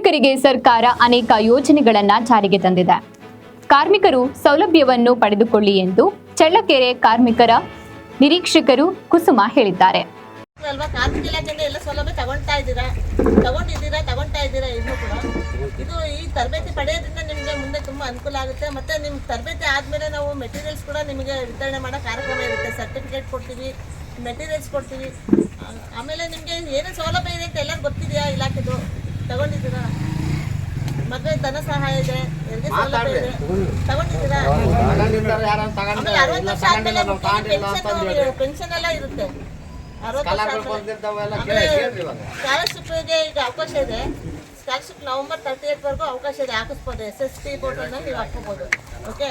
ಕಾರ್ಮಿಕರಿಗೆ ಸರ್ಕಾರ ಅನೇಕ ಯೋಜನೆಗಳನ್ನ ಜಾರಿಗೆ ತಂದಿದೆ. ಕಾರ್ಮಿಕರು ಸೌಲಭ್ಯವನ್ನು ಪಡೆದುಕೊಳ್ಳಿ ಎಂದು ಚಳ್ಳಕೆರೆ ಕಾರ್ಮಿಕರ ನಿರೀಕ್ಷಕರು ಕುಸುಮ ಹೇಳಿದ್ದಾರೆ. ಅಲ್ವಾ, ಕಾರ್ಮಿಕ ಇಲಾಖೆಯಿಂದ ಎಲ್ಲ ಸೌಲಭ್ಯ ತಗೊಳ್ತಾ ಇದ್ದೀರಾ ಇನ್ನೂ ಕೂಡ. ಇದು ಈ ತರಬೇತಿ ಪಡೆಯೋದ್ರಿಂದ ನಿಮಗೆ ಮುಂದೆ ತುಂಬ ಅನುಕೂಲ ಆಗುತ್ತೆ. ಮತ್ತು ನಿಮ್ಮ ತರಬೇತಿ ಆದಮೇಲೆ ನಾವು ಮೆಟೀರಿಯಲ್ಸ್ ಕೂಡ ನಿಮಗೆ ವಿತರಣೆ ಮಾಡೋ ಕಾರ್ಯಕ್ರಮ ಇರುತ್ತೆ. ಸರ್ಟಿಫಿಕೇಟ್ ಕೊಡ್ತೀವಿ, ಮೆಟೀರಿಯಲ್ಸ್ ಕೊಡ್ತೀವಿ. ಆಮೇಲೆ ನಿಮಗೆ ಏನು ಸೌಲಭ್ಯ ಇದೆ ಅಂತ ಎಲ್ಲರೂ ಗೊತ್ತಿದೆಯಾ? ಇಲಾಖೆದು ತಗೊಂಡಿದ್ದೀರಾ? ಮದುವೆ ಧನ ಸಹಾಯ ಇದೆ, ಹೆರಿಗೆ ಸೌಲಭ್ಯ ಇದೆ, ತಗೊಂಡಿದ್ದೀರಾ? ಆಮೇಲೆ 60 ವರ್ಷ ಆದಮೇಲೆ ಪೆನ್ಷನ್ ಎಲ್ಲ ಇರುತ್ತೆ. 60 ವರ್ಷ ಸ್ಕಾಲರ್ಶಿಪ್ಗೆ ಈಗ ಅವಕಾಶ ಇದೆ. ಸ್ಕಾಲರ್ಶಿಪ್ ನವೆಂಬರ್ 38ವರೆಗೂ ಅವಕಾಶ ಇದೆ, ಹಾಕಿಸ್ಬೋದು. SST ಪೋರ್ಟಲ್ನ ನೀವು ಹಾಕ್ಕೋಬೋದು. ಓಕೆ,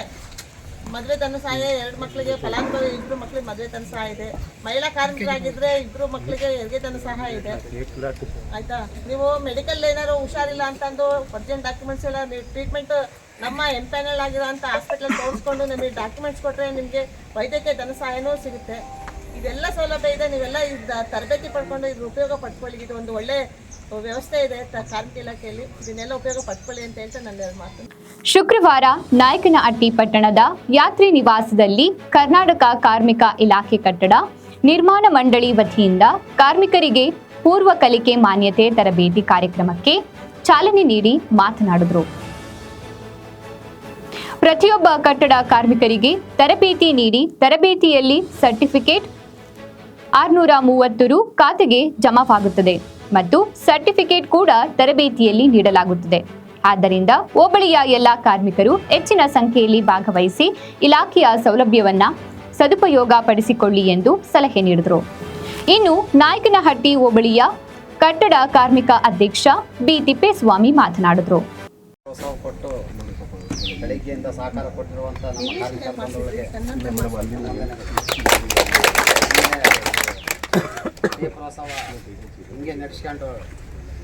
ಮದುವೆ ಧನ ಸಹಾಯ 2 ಮಕ್ಕಳಿಗೆ, ಫಲಾನುಭವಿ 2 ಮಕ್ಕಳಿಗೆ ಮದುವೆ ಧನ ಸಹಾಯ ಇದೆ. ಮಹಿಳಾ ಕಾರ್ಮಿಕರಾಗಿದ್ದರೆ 2 ಮಕ್ಕಳಿಗೆ ಹೆರಿಗೆ ಧನ ಸಹಾಯ ಇದೆ. ಆಯಿತಾ? ನೀವು ಮೆಡಿಕಲ್ ಏನಾದ್ರು ಹುಷಾರಿಲ್ಲ ಅಂತಂದು ಅರ್ಜೆಂಟ್ ಡಾಕ್ಯುಮೆಂಟ್ಸ್ ಎಲ್ಲ ನೀವು ಟ್ರೀಟ್ಮೆಂಟ್ ನಮ್ಮ ಎಂಪ್ಯಾನಲ್ ಆಗಿರೋ ಅಂಥ ಹಾಸ್ಪಿಟಲ್ ತೋರಿಸ್ಕೊಂಡು ನಿಮಗೆ ಡಾಕ್ಯುಮೆಂಟ್ಸ್ ಕೊಟ್ಟರೆ ನಿಮಗೆ ವೈದ್ಯಕೀಯ ಧನ ಸಹಾಯನೂ ಸಿಗುತ್ತೆ. ಇದೆಲ್ಲ ಸೌಲಭ್ಯ ಇದೆ. ನೀವೆಲ್ಲ ತರಬೇತಿ ಪಡ್ಕೊಂಡು ಇದ್ರ ಉಪಯೋಗ ಪಡ್ಕೊಳ್ಳಿ. ಇದು ಒಂದು ಒಳ್ಳೆ ವ್ಯವಸ್ಥೆ ಇದೆ ಕಾರ್ಮಿಕ ಇಲಾಖೆಯಲ್ಲಿ. ಇದನ್ನೆಲ್ಲ ಉಪಯೋಗ ಪಡ್ಕೊಳ್ಳಿ ಅಂತ ಹೇಳ್ತಾ ನನ್ನ 2 ಮಾತು. ಶುಕ್ರವಾರ ನಾಯಕನಹಟ್ಟಿ ಪಟ್ಟಣದ ಯಾತ್ರಿ ನಿವಾಸದಲ್ಲಿ ಕರ್ನಾಟಕ ಕಾರ್ಮಿಕ ಇಲಾಖೆ ಕಟ್ಟಡ ನಿರ್ಮಾಣ ಮಂಡಳಿ ವತಿಯಿಂದ ಕಾರ್ಮಿಕರಿಗೆ ಪೂರ್ವ ಕಲಿಕೆ ಮಾನ್ಯತೆ ತರಬೇತಿ ಕಾರ್ಯಕ್ರಮಕ್ಕೆ ಚಾಲನೆ ನೀಡಿ ಮಾತನಾಡಿದರು. ಪ್ರತಿಯೊಬ್ಬ ಕಟ್ಟಡ ಕಾರ್ಮಿಕರಿಗೆ ತರಬೇತಿ ನೀಡಿ ತರಬೇತಿಯಲ್ಲಿ ಸರ್ಟಿಫಿಕೇಟ್ 630 ರು ಖಾತೆಗೆ ಜಮಾವಾಗುತ್ತದೆ ಮತ್ತು ಸರ್ಟಿಫಿಕೇಟ್ ಕೂಡ ತರಬೇತಿಯಲ್ಲಿ ನೀಡಲಾಗುತ್ತದೆ. ಆದ್ದರಿಂದ ಹೋಬಳಿಯ ಎಲ್ಲ ಕಾರ್ಮಿಕರು ಹೆಚ್ಚಿನ ಸಂಖ್ಯೆಯಲ್ಲಿ ಭಾಗವಹಿಸಿ ಇಲಾಖೆಯ ಸೌಲಭ್ಯವನ್ನ ಸದುಪಯೋಗ ಪಡಿಸಿಕೊಳ್ಳಿ ಎಂದು ಸಲಹೆ ನೀಡಿದರು. ಇನ್ನು ನಾಯಕನಹಟ್ಟಿ ಹೋಬಳಿಯ ಕಟ್ಟಡ ಕಾರ್ಮಿಕ ಅಧ್ಯಕ್ಷ ಬಿ ತಿಪ್ಪೇಸ್ವಾಮಿ ಮಾತನಾಡಿದರು. ಬೆಳಗ್ಗೆಯಿಂದ ಸಹಕಾರ ಕೊಟ್ಟಿರುವಂಥ ನಮ್ಮ ಕಾರ್ಮಿಕ ಬಂಧುಗಳಿಗೆ ಈ ಪ್ರೋತ್ಸಾಹ ಹಿಂಗೆ ನಡೆಸ್ಕೊಂಡು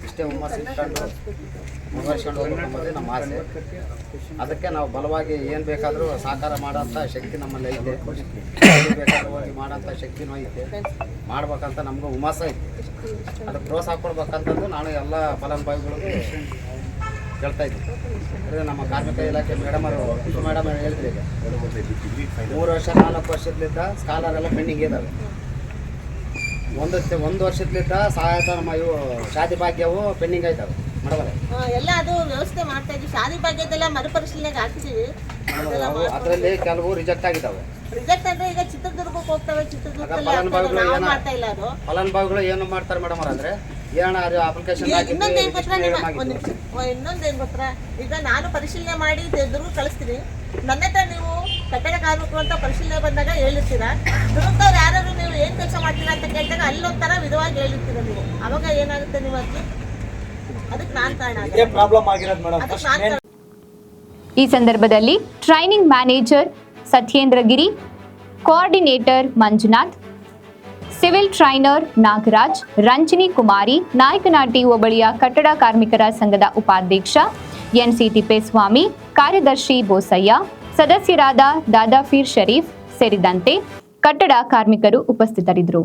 ಇಷ್ಟೇ ಹುಮ್ಮಸ್ಸು ಇಟ್ಕೊಂಡು ಮುಂದುವರ್ಸ್ಕೊಂಡು ಹೋಗ್ಬೇಕಂಬುದೇ ನಮ್ಮ ಆಸೆ. ಅದಕ್ಕೆ ನಾವು ಬಲವಾಗಿ ಏನು ಬೇಕಾದರೂ ಸಹಕಾರ ಮಾಡೋಂಥ ಶಕ್ತಿ ನಮ್ಮಲ್ಲಿ ಐತೆ. ಬೇಕಾದ್ರೂ ಹೋಗಿ ಮಾಡೋಂಥ ಶಕ್ತಿನೂ ಐತೆ. ಮಾಡ್ಬೇಕಂತ ನಮಗೂ ಹುಮ್ಮಸ್ಸು ಐತೆ. ಅದಕ್ಕೆ ಪ್ರೋತ್ಸಾಹ ಕೊಡ್ಬೇಕಂತಂದು ನಾನು ಎಲ್ಲ ಫಲಾನುಭವಿಗಳಿಗೂ ಹೇಳ್ತಾ ಇದ್ದೀನಿ. ಅಂದರೆ ನಮ್ಮ ಕಾರ್ಮಿಕ ಇಲಾಖೆ ಮೇಡಮ್ ಹೇಳಿದ್ರಿ, ಈಗ 3 ವರ್ಷ 4 ವರ್ಷದಿಂದ ಸ್ಕಾಲರ್ ಎಲ್ಲ ಪೆಂಡಿಂಗ್ ಇದ್ದಾವೆ. ಒಂದು ವರ್ಷದಿಂದ ಸಹಾಯತ ನಮ್ಮ ಇವು ಶಾದಿ ಭಾಗ್ಯವು ಪೆಂಡಿಂಗ್ ಆಯ್ತವೆ ಮೇಡಮರೇ. ಎಲ್ಲ ಅದು ವ್ಯವಸ್ಥೆ ಮಾಡ್ತಾ ಇದ್ದೀವಿ. ಶಾದಿ ಭಾಗ್ಯದೆಲ್ಲ ಮರುಪರಿಶೀಲನೆಗೆ ಹಾಕ್ತೀವಿ. ಅದರಲ್ಲಿ ಕೆಲವು ರಿಜೆಕ್ಟ್ ಆಗಿದ್ದಾವೆ. ರಿಜೆಕ್ಟ್ ಅಂದ್ರೆ ಈಗ ಚಿತ್ರದುರ್ಗಕ್ಕೆ ಹೋಗ್ತವೆ. ಫಲಾನುಭವಿಗಳು ಏನು ಮಾಡ್ತಾರೆ ಮೇಡಮ್ ಅಂದ್ರೆ ಅಪ್ಲಿಕೇಶನ್ ಇನ್ನೊಂದೇನು ಗೊತ್ತಾ, ಈಗ ನಾನು ಪರಿಶೀಲನೆ ಮಾಡಿ ದುರ್ಗ ಕಳಿಸ್ತೀನಿ. ನನ್ನ ಹತ್ರ ನೀವು ಕಟ್ಟಡ ಕಾರ್ಮಿಕರು ಅಂತ ಪರಿಶೀಲನೆ ಬಂದಾಗ ಹೇಳಿರ್ತೀರಾ. ದುರ್ಗದವ್ರು ಯಾರು ನೀವು ಏನ್ ಕೆಲಸ ಮಾಡ್ತೀರಾ ಅಂತ ಕೇಳಿದಾಗ ಅಲ್ಲೊಂಥರ ವಿಧವಾಗಿ ಹೇಳಿರ್ತೀರ ನೀವು. ಅವಾಗ ಏನಾಗುತ್ತೆ, ನೀವು ಅದಕ್ಕೆ ನಾನ್ ಕಾರಣ. ಈ ಸಂದರ್ಭದಲ್ಲಿ training manager Satyendragiri, coordinator Manjunath, civil trainer Nagaraj, Ranjini Kumari, Nayakanahatti ಹೋಬಳಿಯ ಕಟ್ಟಡ ಕಾರ್ಮಿಕರ ಸಂಘದ ಉಪಾಧ್ಯಕ್ಷ ಎನ್ಸಿ ತಿಪ್ಪೇಸ್ವಾಮಿ, ಕಾರ್ಯದರ್ಶಿ ಬೋಸಯ್ಯ, ಸದಸ್ಯರಾದ ದಾದಾಫೀರ್ ಶರೀಫ್ ಸೇರಿದಂತೆ ಕಟ್ಟಡ ಕಾರ್ಮಿಕರು ಉಪಸ್ಥಿತರಿದ್ದರು.